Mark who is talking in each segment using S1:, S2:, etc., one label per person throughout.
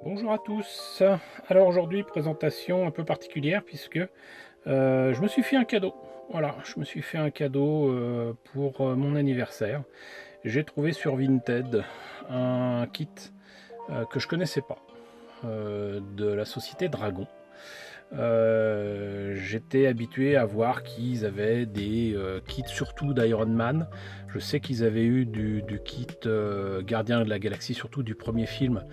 S1: Bonjour à tous. Alors aujourd'hui, présentation un peu particulière puisque je me suis fait un cadeau. Voilà, je me suis fait un cadeau pour mon anniversaire. J'ai trouvé sur Vinted un kit que je connaissais pas de la société Dragon. J'étais habitué à voir qu'ils avaient des kits surtout d'Iron Man. Je sais qu'ils avaient eu du kit Gardien de la Galaxie, surtout du premier film,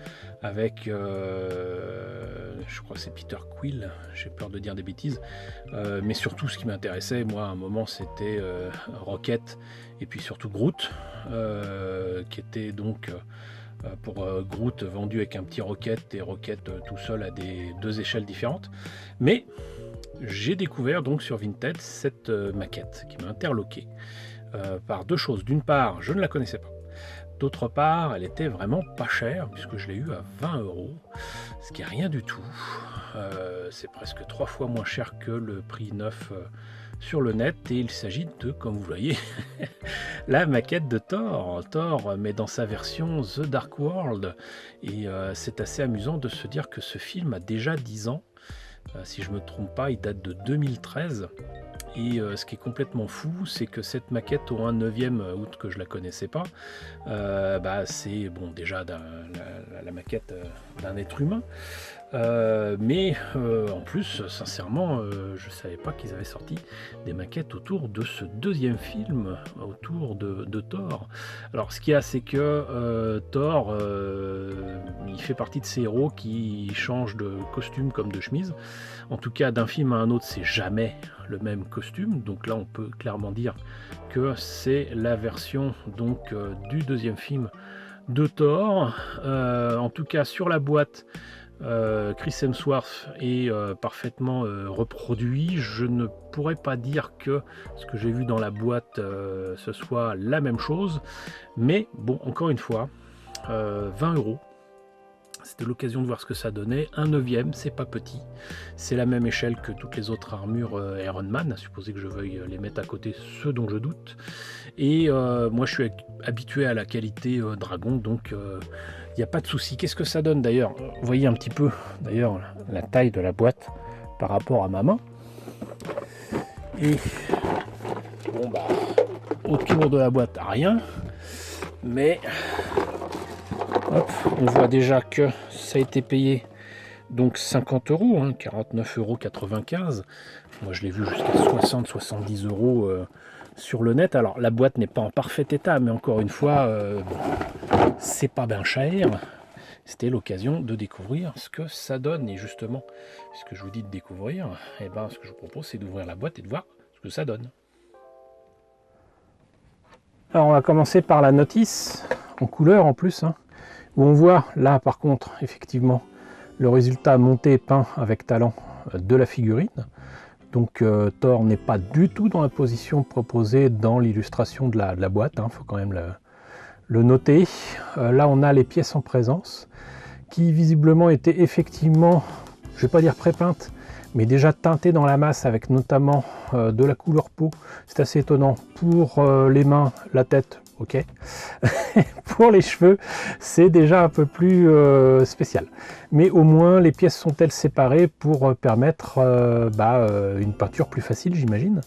S1: avec, je crois que c'est Peter Quill, j'ai peur de dire des bêtises, mais surtout ce qui m'intéressait, moi, à un moment, c'était Rocket, et puis surtout Groot, qui était donc pour Groot vendu avec un petit Rocket et Rocket tout seul à deux échelles différentes. Mais j'ai découvert donc sur Vinted cette maquette qui m'a interloqué par deux choses. D'une part, je ne la connaissais pas. D'autre part, elle était vraiment pas chère puisque je l'ai eu à 20 euros, ce qui est rien du tout. C'est presque 3 fois moins cher que le prix neuf sur le net, et il s'agit de, comme vous voyez, la maquette de Thor, mais dans sa version The Dark World. Et c'est assez amusant de se dire que ce film a déjà 10 ans. Si je ne me trompe pas, il date de 2013. Et ce qui est complètement fou, c'est que cette maquette au 9e août, que je la connaissais pas, c'est bon, déjà la maquette d'un être humain. Mais en plus, sincèrement, je ne savais pas qu'ils avaient sorti des maquettes autour de ce deuxième film, autour de Thor. Alors, ce qu'il y a, c'est que Thor, il fait partie de ces héros qui changent de costume comme de chemise. En tout cas, d'un film à un autre, c'est jamais le même costume. Donc là, on peut clairement dire que c'est la version donc du deuxième film de Thor. En tout cas, sur la boîte, Chris Hemsworth est parfaitement reproduit. Je ne pourrais pas dire que ce que j'ai vu dans la boîte ce soit la même chose, mais bon, encore une fois, 20 euros. C'était l'occasion de voir ce que ça donnait. Un 9e, c'est pas petit. C'est la même échelle que toutes les autres armures Iron Man, à supposer que je veuille les mettre à côté, ce dont je doute. Et moi, je suis habitué à la qualité Dragon, donc il n'y a pas de souci. Qu'est-ce que ça donne d'ailleurs? Vous voyez un petit peu d'ailleurs la taille de la boîte par rapport à ma main. Et bon bah, autour de la boîte, rien. Mais hop, on voit déjà que ça a été payé donc 50 euros, 49,95 €. Moi je l'ai vu jusqu'à 60-70 euros sur le net. Alors la boîte n'est pas en parfait état, mais encore une fois, c'est pas bien cher. C'était l'occasion de découvrir ce que ça donne. Et justement, puisque je vous dis de découvrir, ce que je vous propose, c'est d'ouvrir la boîte et de voir ce que ça donne. Alors on va commencer par la notice, en couleur en plus, où on voit là par contre effectivement le résultat monté et peint avec talent de la figurine. Donc Thor n'est pas du tout dans la position proposée dans l'illustration de la boîte, il faut quand même le noter. Là on a les pièces en présence qui visiblement étaient effectivement, je ne vais pas dire pré-peintes, mais déjà teintées dans la masse avec notamment de la couleur peau. C'est assez étonnant. Pour les mains, la tête, ok. Pour les cheveux, c'est déjà un peu plus spécial. Mais au moins, les pièces sont-elles séparées pour permettre une peinture plus facile, j'imagine.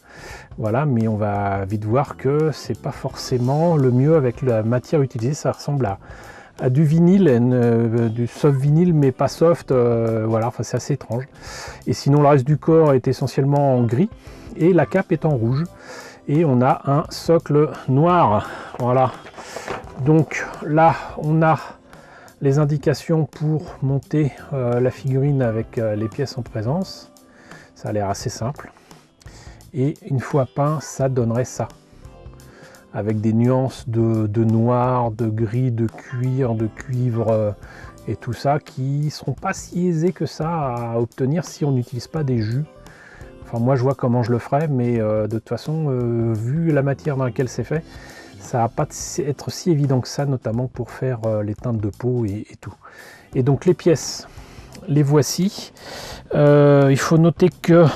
S1: Voilà, mais on va vite voir que c'est pas forcément le mieux avec la matière utilisée. Ça ressemble à du vinyle, du soft vinyle, mais pas soft. Voilà, enfin, c'est assez étrange. Et sinon, le reste du corps est essentiellement en gris et la cape est en rouge. Et on a un socle noir. Voilà. Donc là, on a les indications pour monter la figurine avec les pièces en présence. Ça a l'air assez simple. Et une fois peint, ça donnerait ça. Avec des nuances de noir, de gris, de cuir, de cuivre et tout ça qui ne seront pas si aisés que ça à obtenir si on n'utilise pas des jus. Enfin, moi, je vois comment je le ferai, mais de toute façon, vu la matière dans laquelle c'est fait, ça va pas être si évident que ça, notamment pour faire les teintes de peau et tout. Et donc les pièces, les voici. Il faut noter que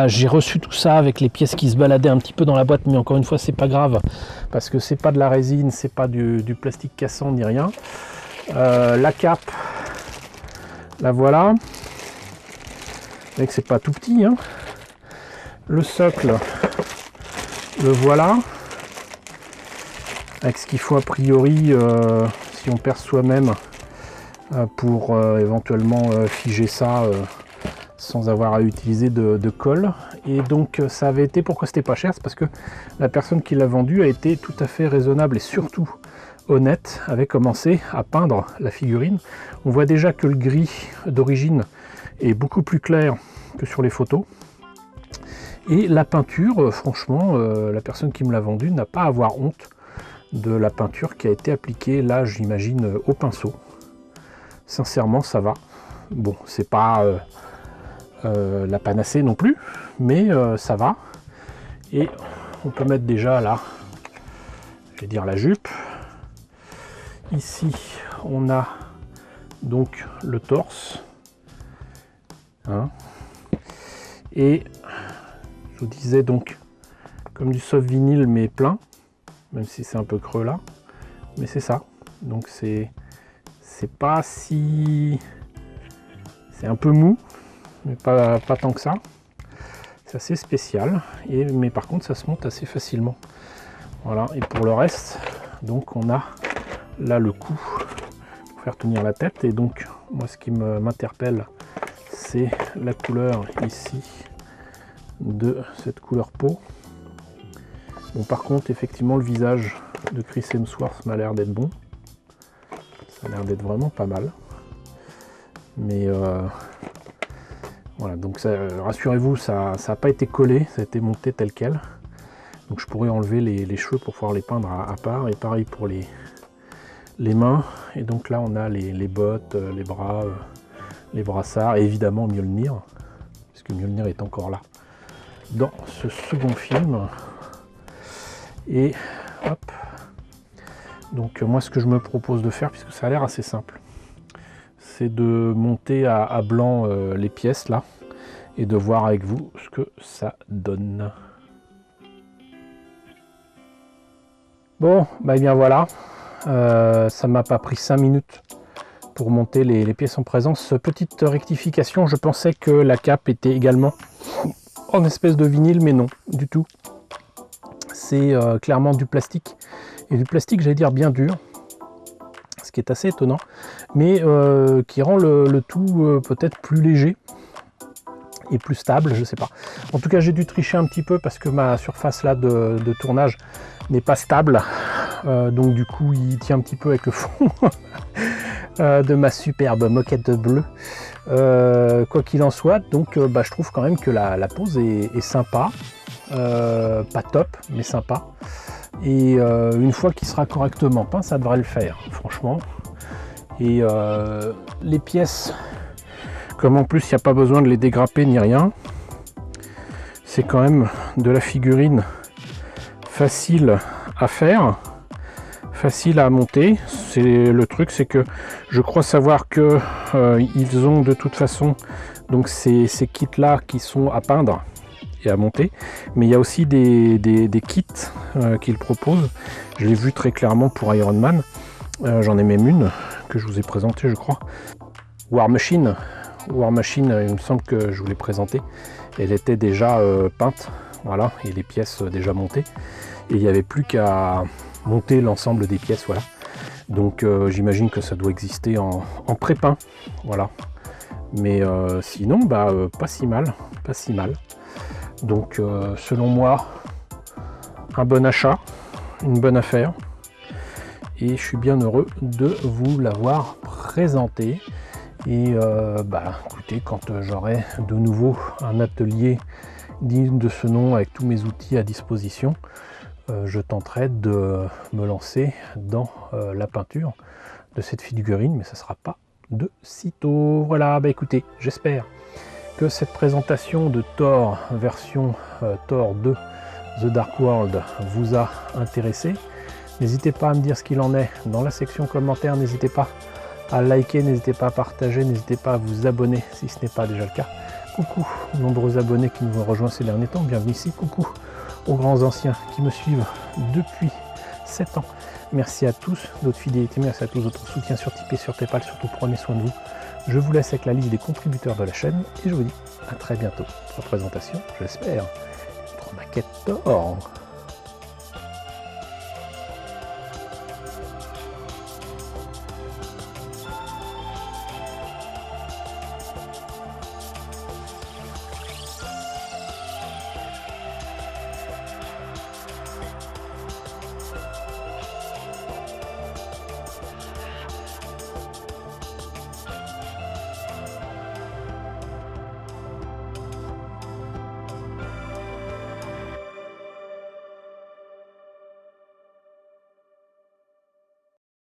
S1: j'ai reçu tout ça avec les pièces qui se baladaient un petit peu dans la boîte, mais encore une fois, c'est pas grave, parce que c'est pas de la résine, c'est pas du plastique cassant ni rien. La cape, La voilà. Et que c'est pas tout petit, hein. Le socle, le voilà. Avec ce qu'il faut a priori, si on perce soi-même, pour éventuellement figer ça sans avoir à utiliser de colle. Et donc ça avait été, pourquoi c'était pas cher, c'est parce que la personne qui l'a vendu a été tout à fait raisonnable et surtout honnête, avait commencé à peindre la figurine. On voit déjà que le gris d'origine est beaucoup plus clair que sur les photos. Et la peinture, franchement, la personne qui me l'a vendu n'a pas à avoir honte de la peinture qui a été appliquée là, j'imagine, au pinceau. Sincèrement, ça va. Bon, c'est pas la panacée non plus, mais ça va. Et on peut mettre déjà là, je vais dire la jupe. Ici, on a donc le torse. Hein. Et je vous disais donc, comme du soft vinyle mais plein, même si c'est un peu creux là, mais c'est ça. Donc c'est pas si... c'est un peu mou, mais pas tant que ça. C'est assez spécial, mais par contre ça se monte assez facilement. Voilà, et pour le reste, donc on a là le cou pour faire tenir la tête. Et donc moi ce qui m'interpelle, c'est la couleur ici de cette couleur peau. Bon, par contre effectivement le visage de Chris Hemsworth m'a l'air d'être bon, ça a l'air d'être vraiment pas mal, mais voilà, donc rassurez-vous, ça n'a pas été collé, ça a été monté tel quel, donc je pourrais enlever les cheveux pour pouvoir les peindre à part. Et pareil pour les mains. Et donc là on a les bottes, les bras, les brassards, et évidemment Mjolnir, puisque Mjolnir est encore là dans ce second film. Et hop, donc moi ce que je me propose de faire, puisque ça a l'air assez simple, c'est de monter à blanc les pièces là et de voir avec vous ce que ça donne. Bon, bah bien voilà, ça m'a pas pris 5 minutes pour monter les pièces en présence. Petite rectification, je pensais que la cape était également en espèce de vinyle, mais non, du tout. C'est clairement du plastique, et du plastique, j'allais dire bien dur, ce qui est assez étonnant, mais qui rend le tout peut-être plus léger et plus stable, je sais pas. En tout cas, j'ai dû tricher un petit peu parce que ma surface là de tournage n'est pas stable, donc du coup il tient un petit peu avec le fond de ma superbe moquette bleue. Quoi qu'il en soit, donc je trouve quand même que la pose est sympa, pas top mais sympa, et une fois qu'il sera correctement peint, ça devrait le faire franchement. Et les pièces, comme en plus il n'y a pas besoin de les dégrapper ni rien, c'est quand même de la figurine facile à faire, facile à monter. C'est le truc, c'est que je crois savoir que ils ont de toute façon donc ces kits là qui sont à peindre et à monter, mais il y a aussi des kits qu'ils proposent. Je l'ai vu très clairement pour Iron Man, j'en ai même une que je vous ai présentée, je crois. War Machine, il me semble que je vous l'ai présentée, elle était déjà peinte, voilà, et les pièces déjà montées, et il n'y avait plus qu'à monter l'ensemble des pièces, voilà. Donc j'imagine que ça doit exister en pré-peint, voilà. Mais sinon, pas si mal, pas si mal. Donc selon moi, un bon achat, une bonne affaire, et je suis bien heureux de vous l'avoir présenté. Et écoutez, quand j'aurai de nouveau un atelier digne de ce nom avec tous mes outils à disposition, je tenterai de me lancer dans la peinture de cette figurine, mais ça ne sera pas de sitôt. Voilà, écoutez, j'espère que cette présentation de Thor version Thor 2 The Dark World vous a intéressé. N'hésitez pas à me dire ce qu'il en est dans la section commentaires, n'hésitez pas à liker, n'hésitez pas à partager, n'hésitez pas à vous abonner si ce n'est pas déjà le cas. Coucou aux nombreux abonnés qui nous ont rejoints ces derniers temps, bienvenue ici. Coucou aux grands anciens qui me suivent depuis 7 ans. Merci à tous de votre fidélité, merci à tous de votre soutien sur Tipeee, sur Paypal, surtout prenez soin de vous. Je vous laisse avec la liste des contributeurs de la chaîne et je vous dis à très bientôt pour la présentation, j'espère, de notre maquette d'or.